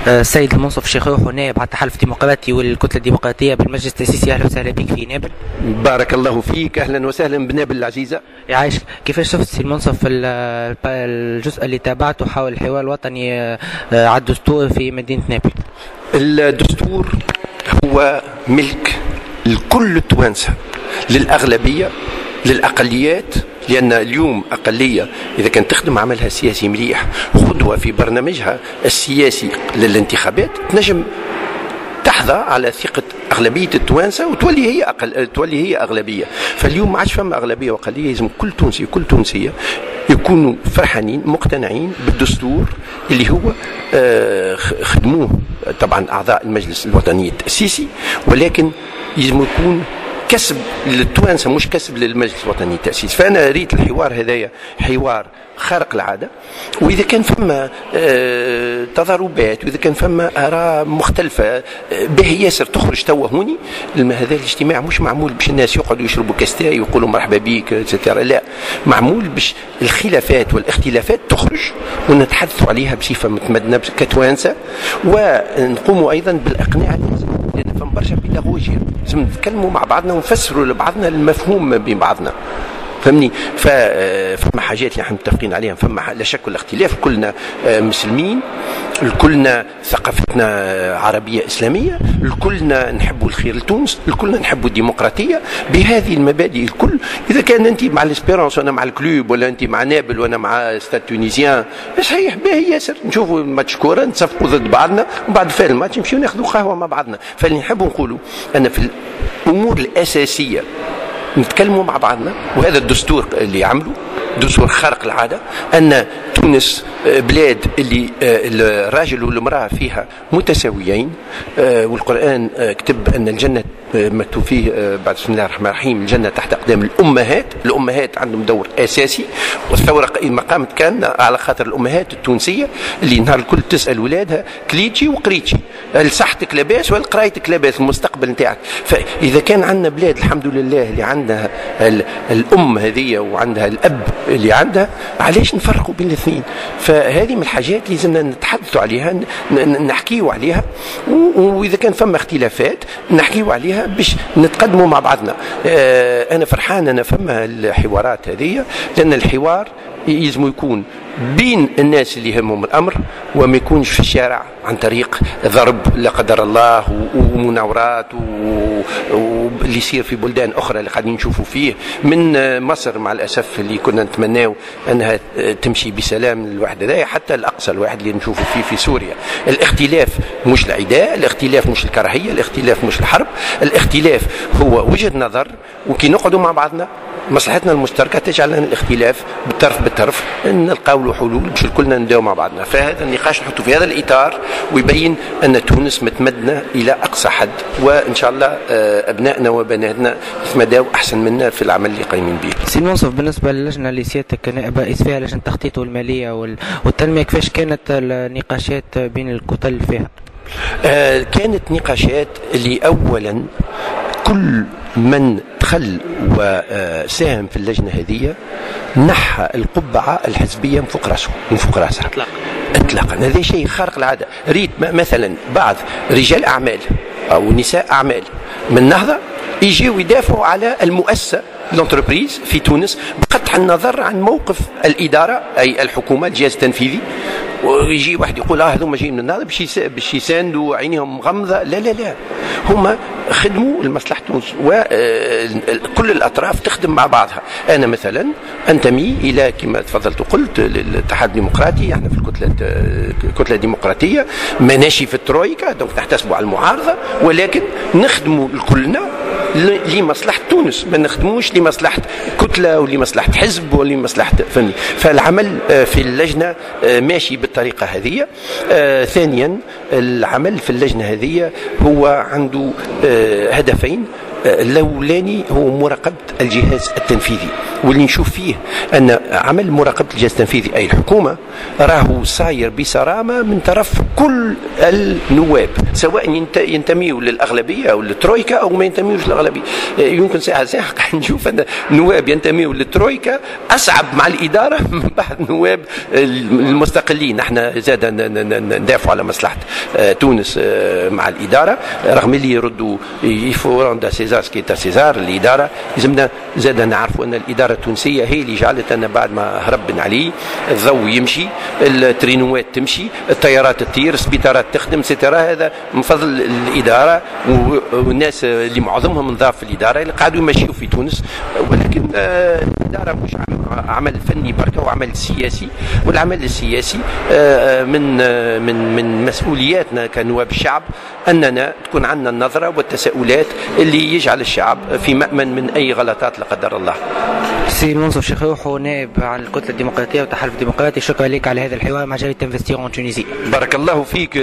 السيد المنصف شيخوخ نائب على التحالف الديمقراطي والكتلة الديمقراطية بالمجلس التأسيسي، أهلا وسهلا بك في نابل. بارك الله فيك، أهلا وسهلا بنابل العزيزة. يعيش. كيفاش شفت سي المنصف الجزء اللي تابعته حول الحوار الوطني على الدستور في مدينة نابل؟ الدستور هو ملك لكل التوانسة، للأغلبية للأقليات، لأن اليوم أقلية إذا كانت تخدم عملها السياسي مليح وخدوة في برنامجها السياسي للانتخابات تنجم تحظى على ثقة أغلبية التوانسة وتولي هي أغلبية. فاليوم ما عادش فما أغلبية وأقلية، لازم كل تونسي وكل تونسية يكونوا فرحانين مقتنعين بالدستور اللي هو خدموه طبعا أعضاء المجلس الوطني التأسيسي، ولكن لازم يكون كسب للتوانسة مش كسب للمجلس الوطني التأسيس. فأنا ريت الحوار هذايا حوار خارق العادة، وإذا كان فما تضاربات وإذا كان فما آراء مختلفة به ياسر تخرج توا هوني، هذا الاجتماع مش معمول باش الناس يقعدوا يشربوا كاستاي ويقولوا مرحبا بيك اتسيتيرا، لا، معمول باش الخلافات والاختلافات تخرج ونتحدثوا عليها بصفة متمدنة كتوانسة، ونقوموا أيضا بالإقناع، لأن فما برشا بيداغوجيا، لازم نتكلموا مع بعضنا ونفسروا لبعضنا المفهوم بين بعضنا، فهمني. فما حاجات اللي احنا متفقين عليها، فما لا شك الاختلاف، كلنا مسلمين، كلنا ثقافتنا عربية إسلامية، كلنا نحبوا الخير لتونس، كلنا نحبوا الديمقراطية. بهذه المبادئ الكل إذا كان أنت مع الاسبيرانس وأنا مع الكلوب، ولا أنت مع نابل وأنا مع ستاد تونيزيان، صحيح باهي ياسر، نشوفوا ماتش كورة نتصفقوا ضد بعضنا وبعد فعل الماتش نمشيو ناخذوا قهوة مع بعضنا. فاللي نحبوا نقولوا أن في الأمور الأساسية نتكلموا مع بعضنا، وهذا الدستور اللي عملوا دستور خارق العادة، أن تونس بلاد اللي الراجل والمرأة فيها متساويين، والقرآن كتب أن الجنة مكتوب فيه بعد بسم الله الرحمن الرحيم الجنة تحت أقدام الأمهات. الأمهات عندهم دور أساسي، والثورة ما قامت كان على خاطر الأمهات التونسية اللي نهار الكل تسأل ولادها كليتشي وقريتشي، لصحتك لاباس ولا قرايتك لاباس، المستقبل نتاعك. فإذا كان عندنا بلاد الحمد لله اللي عندها الأم هذه وعندها الأب اللي عندها، علاش نفرقوا بين الاثنين؟ فهذه من الحاجات اللي لازمنا نتحدثوا عليها، نحكيوا عليها، وإذا كان فما اختلافات نحكيوا عليها باش نتقدموا مع بعضنا. أنا فرحان أنا فما الحوارات هذه، لأن الحوار يلزم يكون بين الناس اللي يهمهم الأمر، وما يكونش في الشارع عن طريق ضرب لا قدر الله ومناورات واللي يصير في بلدان أخرى اللي قاعدين نشوفوا فيه. من مصر مع الأسف اللي كنا نتمناو أنها تمشي بسلام الواحد هذا، حتى الأقصى الواحد اللي نشوفوا فيه في سوريا. الاختلاف مش العداء، الاختلاف مش الكراهية، الاختلاف مش الحرب، الاختلاف هو وجهة نظر، وكي نقعدوا مع بعضنا مصلحتنا المشتركة تجعل لنا الاختلاف بالطرف بالطرف نلقاو له حلول باش كلنا نداو مع بعضنا. فهذا النقاش نحطه في هذا الإطار، ويبين أن تونس متمدنة إلى أقصى حد، وإن شاء الله أبنائنا وبناتنا يتمداو أحسن منا في العمل اللي قايمين به. سي المنصف، بالنسبة للجنة اللي سيادتك نائب رئيس فيها، لجنة التخطيط والمالية والتنمية، كيفاش كانت النقاشات بين الكتل فيها؟ كانت نقاشات اللي أولا كل من دخل وساهم في اللجنة هذه نحى القبعة الحزبية من فوق راسها اطلاقا. هذا شيء خارق العادة. ريت مثلا بعض رجال أعمال أو نساء أعمال من النهضة يجيوا يدافعوا على المؤسسة الانتربريز في تونس بقطع النظر عن موقف الإدارة أي الحكومة الجهاز التنفيذي، ويجي واحد يقول هذوما جايين من النهضة باش يساندوا عينيهم مغمضة. لا لا لا، هما خدموا لمصلحة تونس، وكل الأطراف تخدم مع بعضها. أنا مثلا أنتمي إلى كما تفضلت وقلت للاتحاد الديمقراطي، احنا في الكتلة الديمقراطية ماناشي في الترويكا، دونك نحتسبوا على المعارضة، ولكن نخدموا كلنا لمصلحة تونس، ما نخدموش لمصلحة كتلة ولمصلحة حزب ولمصلحة فني. فالعمل في اللجنة ماشي بالطريقة هذه. ثانيا العمل في اللجنة هذه هو عنده هدفين. الأولاني هو مراقبة الجهاز التنفيذي، واللي نشوف فيه أن عمل مراقبة الجهاز التنفيذي أي الحكومة راهو صاير بصرامة من طرف كل النواب، سواء ينتميوا للأغلبية أو للترويكا أو ما ينتميوش للأغلبية. يمكن ساعة نشوف أن نواب ينتميوا للترويكا أصعب مع الإدارة من بعض نواب المستقلين. احنا زاد ندافعوا على مصلحة تونس مع الإدارة، رغم اللي يردوا يفورون دا سيزار سكيتا سيزار الإدارة. لازمنا زاد نعرفوا أن الإدارة التونسية هي اللي جعلت أن بعد ما هرب بن علي الضوء يمشي، الترينوات تمشي، الطيارات تطير، السبيطارات تخدم، سترى هذا من فضل الإدارة والناس اللي معظمهم نضاف في الإدارة اللي قاعدوا يمشيوا في تونس. ولكن الإدارة مش عمل فني بركة وعمل سياسي، والعمل السياسي من مسؤولياتنا كنواب الشعب أننا تكون عندنا النظرة والتساؤلات اللي يجعل الشعب في مأمن من أي غلطات لا قدر الله. سي منصور شيخوح نائب على الكتلة الديمقراطية والتحالف الديمقراطي، شكرا لك على هذا الحوار مع جريدة انفستيغون تونسي. بارك الله فيك.